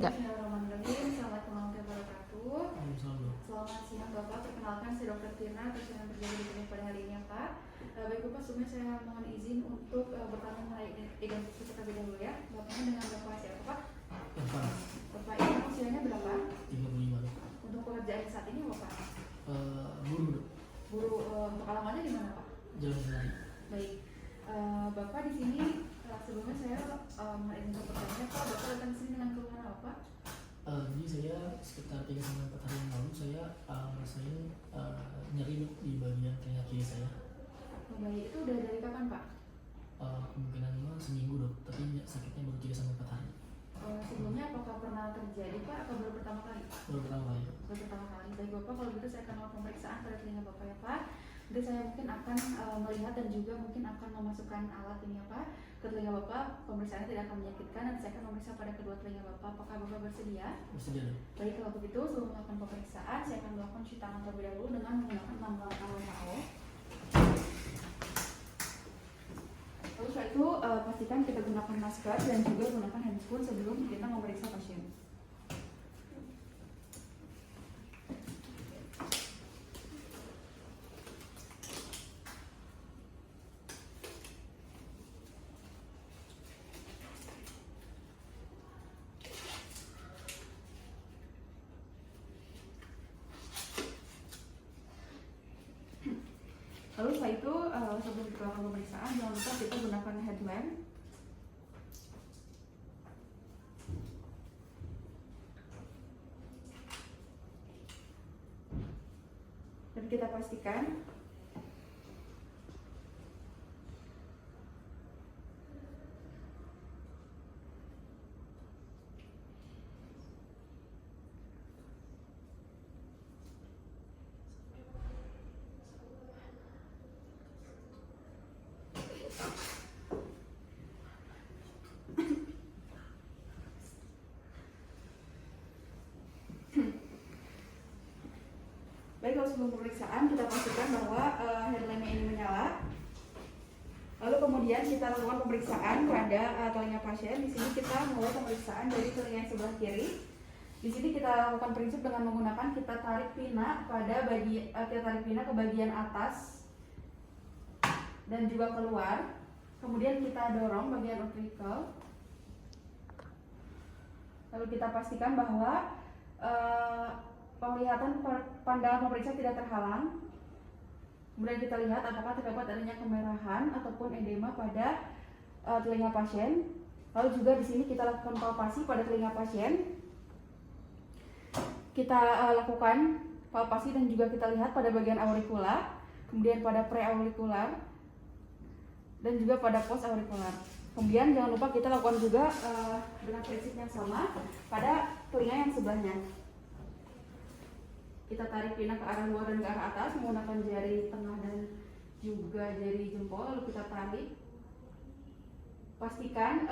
Ya. Bismillahirrahmanirrahim. Assalamualaikum warahmatullahi wabarakatuh. Selamat siang Bapak. Perkenalkan saya Dr. Tirna, terus yang terjadi di klinik pada hari ini ya Pak. Baik Bapak, sebelumnya saya mohon izin untuk bertanya mengenai identitas terlebih dahulu ya. Bapaknya dengan Bapak siapa Pak? Bapak ini usianya berapa? 35. Untuk pekerjaan saat ini Bapak? Guru. Guru. Untuk alamatnya di mana Pak? Jalan Sari. Baik. Bapak di sini sebelumnya saya mohon izin untuk bertanya Pak. Bapak datang sini dengan keluhan apa? Jadi saya sekitar 3-4 hari yang lalu saya ngerasain nyeri di bagian telinga kiri saya. Baik, itu udah dari kapan Pak? Kemungkinan seminggu dok, tapi sakitnya baru 3-4 hari. Sebelumnya apakah pernah terjadi Pak atau baru pertama kali? Baru pertama kali. Baru pertama kali. Baik Bapak, kalau gitu saya akan melakukan pemeriksaan pada telinga Bapak ya Pak. Jadi saya mungkin akan melihat dan juga mungkin akan memasukkan alat ini ya Pak ke telinga Bapak. Pemeriksaannya tidak akan menyakitkan dan saya akan memeriksa pada kedua telinga Bapak. Apakah Bapak bersedia? Bersedia dok. Baik, kalau begitu sebelum melakukan pemeriksaan saya akan melakukan cuci tangan terlebih dahulu dengan menggunakan 6 langkah WHO. Lalu setelah itu pastikan kita gunakan masker dan juga gunakan handphone sebelum kita memeriksa pasien. Lalu setelah itu sebelum kita lakukan pemeriksaan jangan lupa kita gunakan headlamp. Dan kita pastikan baik. Kalau sebelum pemeriksaan kita pastikan bahwa headlampnya ini menyala. Lalu kemudian kita lakukan pemeriksaan pada telinga pasien. Di sini kita mulai pemeriksaan dari telinga yang sebelah kiri. Di sini kita lakukan prinsip dengan menggunakan kita tarik pina ke bagian atas dan juga keluar. Kemudian kita dorong bagian ventricle. Lalu kita pastikan bahwa penglihatan pandangan pemeriksa tidak terhalang. Kemudian kita lihat apakah terdapat adanya kemerahan ataupun edema pada telinga pasien. Lalu juga di sini kita lakukan palpasi pada telinga pasien. Kita lakukan palpasi dan juga kita lihat pada bagian auricula, kemudian pada preaurikular dan juga pada postaurikular. Kemudian jangan lupa kita lakukan juga dengan prinsip yang sama pada telinga yang sebelahnya. Kita tarik pina ke arah luar dan ke arah atas menggunakan jari tengah dan juga jari jempol. Lalu kita tarik. Pastikan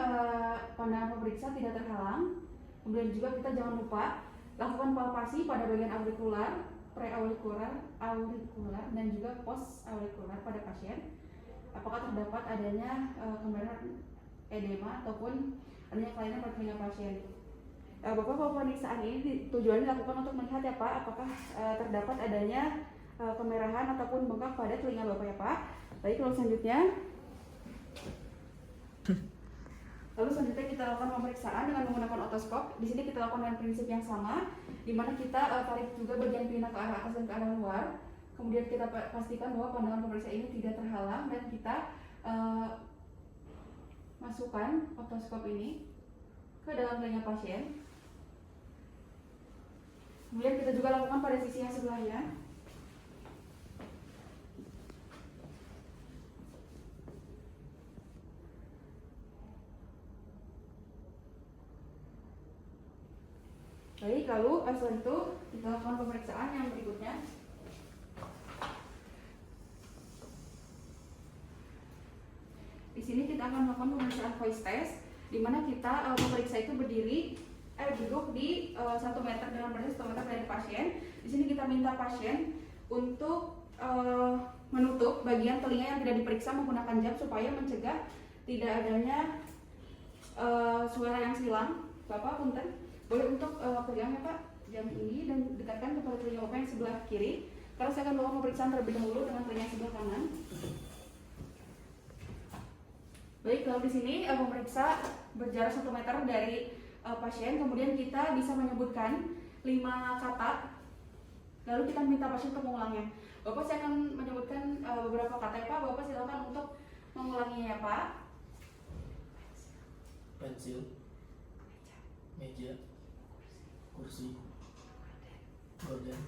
pandangan pemeriksa tidak terhalang. Kemudian juga kita jangan lupa lakukan palpasi pada bagian aurikular, preaurikular, aurikular dan juga postaurikular pada pasien. Apakah terdapat adanya kemerahan, edema ataupun adanya kelainan pada telinga pasien. Bapak, pemeriksaan ini tujuannya dilakukan untuk melihat ya Pak, apakah terdapat adanya kemerahan ataupun bengkak pada telinga Bapak ya Pak. Baik, lalu selanjutnya kita lakukan pemeriksaan dengan menggunakan otoskop. Di sini kita lakukan dengan prinsip yang sama, di mana kita tarik juga bagian pina ke arah atas dan ke arah luar. Kemudian kita pastikan bahwa pandangan pemeriksa ini tidak terhalang dan kita masukkan otoskop ini ke dalam telinga pasien. Kemudian kita juga lakukan pada sisi yang sebelahnya. Baik, lalu setelah itu kita lakukan pemeriksaan yang berikutnya. Di sini kita akan melakukan pemeriksaan voice test, di mana kita pemeriksa itu duduk di 1 meter dengan berdiri 1 meter dari pasien. Di sini kita minta pasien untuk menutup bagian telinga yang tidak diperiksa menggunakan jam supaya mencegah tidak adanya suara yang silang. Bapak punten. Boleh untuk pegang ya Pak jam ini dan dekatkan kepada telinga Bapak yang sebelah kiri. Karena saya akan melakukan pemeriksaan terlebih dahulu dengan telinga sebelah kanan. Baik, lalu di sini memeriksa berjarak 1 meter dari pasien, kemudian kita bisa menyebutkan 5 kata. Lalu kita minta pasien untuk mengulangnya. Bapak, saya akan menyebutkan beberapa kata ya Pak. Bapak silakan untuk mengulanginya ya Pak. Pensil, meja, kursi, gorden,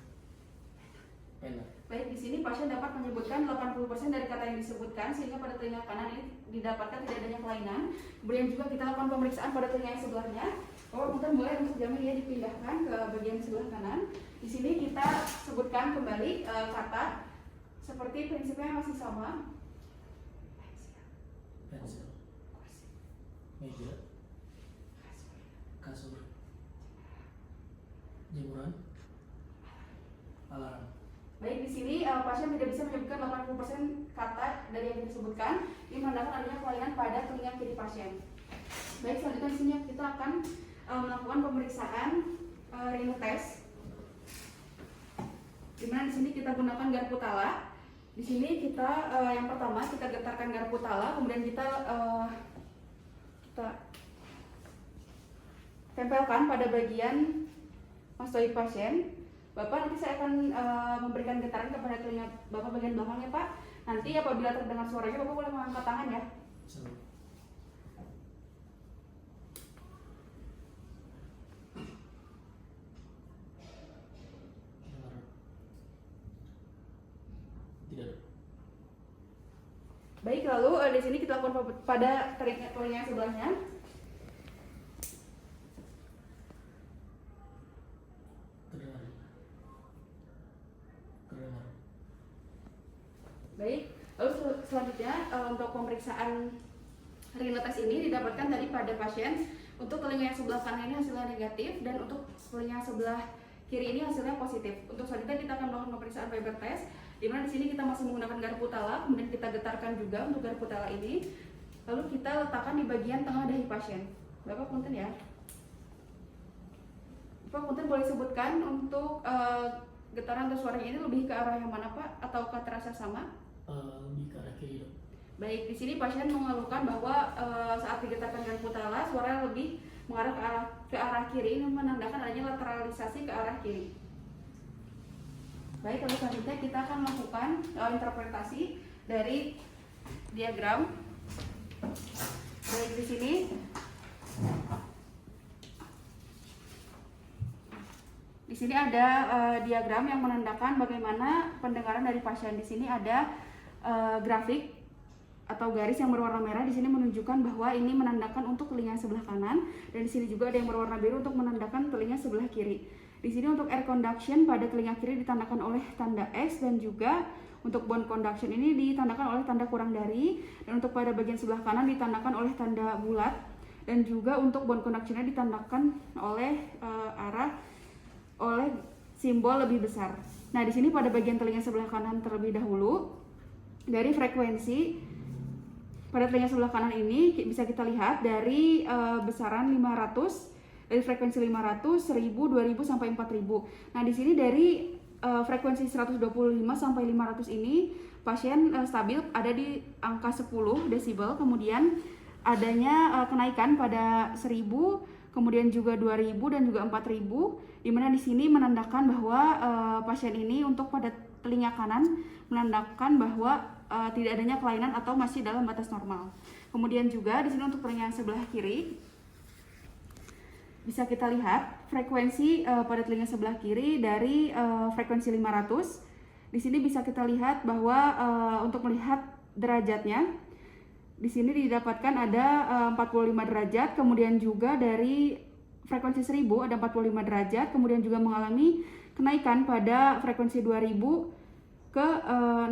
pena. Baik, di sini pasien dapat menyebutkan 80% dari kata yang disebutkan, sehingga pada telinga kanan ini didapatkan tidak adanya kelainan. Kemudian juga kita lakukan pemeriksaan pada telinga yang sebelahnya. Bapak punten, boleh untuk jamin ya dipindahkan ke bagian sebelah kanan. Di sini kita sebutkan kembali kata seperti prinsipnya masih sama. Pensil, meja, kasur, jemuran, alarm. Baik, di sini pasien tidak bisa menyebutkan 80% kata dari yang disebutkan. Ini menandakan adanya kelainan pada telinga kiri pasien. Baik, selanjutnya di sini kita akan melakukan pemeriksaan rhino test. Dimana di sini kita gunakan garpu tala. Di sini kita yang pertama kita getarkan garpu tala, kemudian kita tempelkan pada bagian mastoid pasien. Bapak, nanti saya akan memberikan getaran kepada telinga Bapak bagian belakang ya Pak. Nanti apabila terdengar suaranya Bapak boleh mengangkat tangan ya. Tidak. Baik, lalu di sini kita lakukan pada telinga yang sebelahnya. Baik, lalu selanjutnya untuk pemeriksaan rhino test ini didapatkan tadi pada pasien. Untuk telinga yang sebelah kanan ini hasilnya negatif, dan untuk telinga sebelah kiri ini hasilnya positif. Untuk selanjutnya kita akan melakukan pemeriksaan Weber test, di mana di sini kita masih menggunakan garpu tala, kemudian kita getarkan juga untuk garpu tala ini. Lalu kita letakkan di bagian tengah dahi pasien. Bapak punten ya. Bapak punten, boleh sebutkan untuk getaran atau suaranya ini lebih ke arah yang mana Pak, ataukah terasa sama? Lebih ke arah kiri dok. Baik, di sini pasien mengeluhkan bahwa saat digetarkan garpu tala suara lebih mengarah ke arah kiri, ini menandakan adanya lateralisasi ke arah kiri. Baik, lalu selanjutnya kita akan melakukan interpretasi dari diagram. Baik, di sini ada diagram yang menandakan bagaimana pendengaran dari pasien. Di sini ada grafik atau garis yang berwarna merah. Di sini menunjukkan bahwa ini menandakan untuk telinga sebelah kanan, dan di sini juga ada yang berwarna biru untuk menandakan telinga sebelah kiri. Di sini untuk air conduction pada telinga kiri ditandakan oleh tanda X, dan juga untuk bone conduction ini ditandakan oleh tanda kurang dari, dan untuk pada bagian sebelah kanan ditandakan oleh tanda bulat, dan juga untuk bone conductionnya ditandakan oleh oleh simbol lebih besar. Nah, di sini pada bagian telinga sebelah kanan terlebih dahulu, dari frekuensi pada telinga sebelah kanan ini bisa kita lihat dari besaran 500, dari frekuensi 500, 1000, 2000 sampai 4000. Nah, di sini dari frekuensi 125 sampai 500 ini pasien stabil ada di angka 10 desibel, kemudian adanya kenaikan pada 1000, kemudian juga 2000 dan juga 4000, di mana di sini menandakan bahwa pasien ini untuk pada telinga kanan menandakan bahwa tidak adanya kelainan atau masih dalam batas normal. Kemudian juga di sini untuk telinga yang sebelah kiri bisa kita lihat frekuensi pada telinga sebelah kiri dari frekuensi 500. Di sini bisa kita lihat bahwa untuk melihat derajatnya di sini didapatkan ada 45 derajat, kemudian juga dari frekuensi 1000 ada 45 derajat, kemudian juga mengalami kenaikan pada frekuensi 2000 ke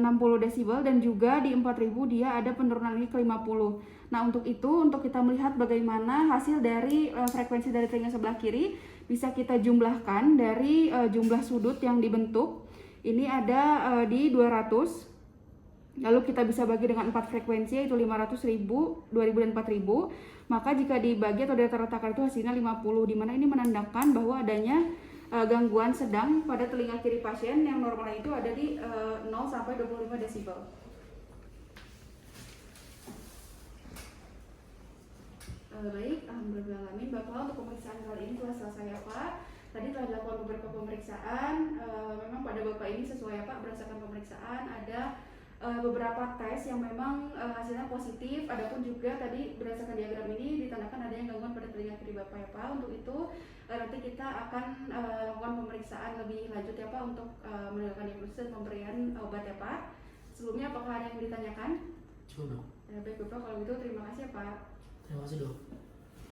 60 desibel, dan juga di 4000 dia ada penurunan ini ke 50. Nah, untuk itu, untuk kita melihat bagaimana hasil dari frekuensi dari telinga sebelah kiri, bisa kita jumlahkan dari jumlah sudut yang dibentuk. Ini ada di 200. Lalu kita bisa bagi dengan 4 frekuensi, yaitu 500.000, 2.000 dan 4.000. Maka jika dibagi atau dirata-ratakan itu hasilnya 50, di mana ini menandakan bahwa adanya gangguan sedang pada telinga kiri pasien yang normalnya itu ada di 0 sampai 25 desibel. Baik, alhamdulillah. Bapak, untuk pemeriksaan kali ini telah selesai ya Pak. Tadi telah dilakukan beberapa pemeriksaan. Memang pada Bapak ini sesuai ya Pak, berdasarkan pemeriksaan ada beberapa tes yang memang hasilnya positif. Adapun juga tadi berdasarkan diagram ini ditandakan adanya gangguan pada telinga kiri Bapak ya Pak. Untuk itu nanti kita akan lakukan pemeriksaan lebih lanjut ya Pak untuk menentukan diagnosis dan pemberian obat ya Pak. Sebelumnya apakah ada yang ditanyakan? Cukup dok. Baik Bapak, kalau gitu terima kasih ya Pak. Terima kasih dok.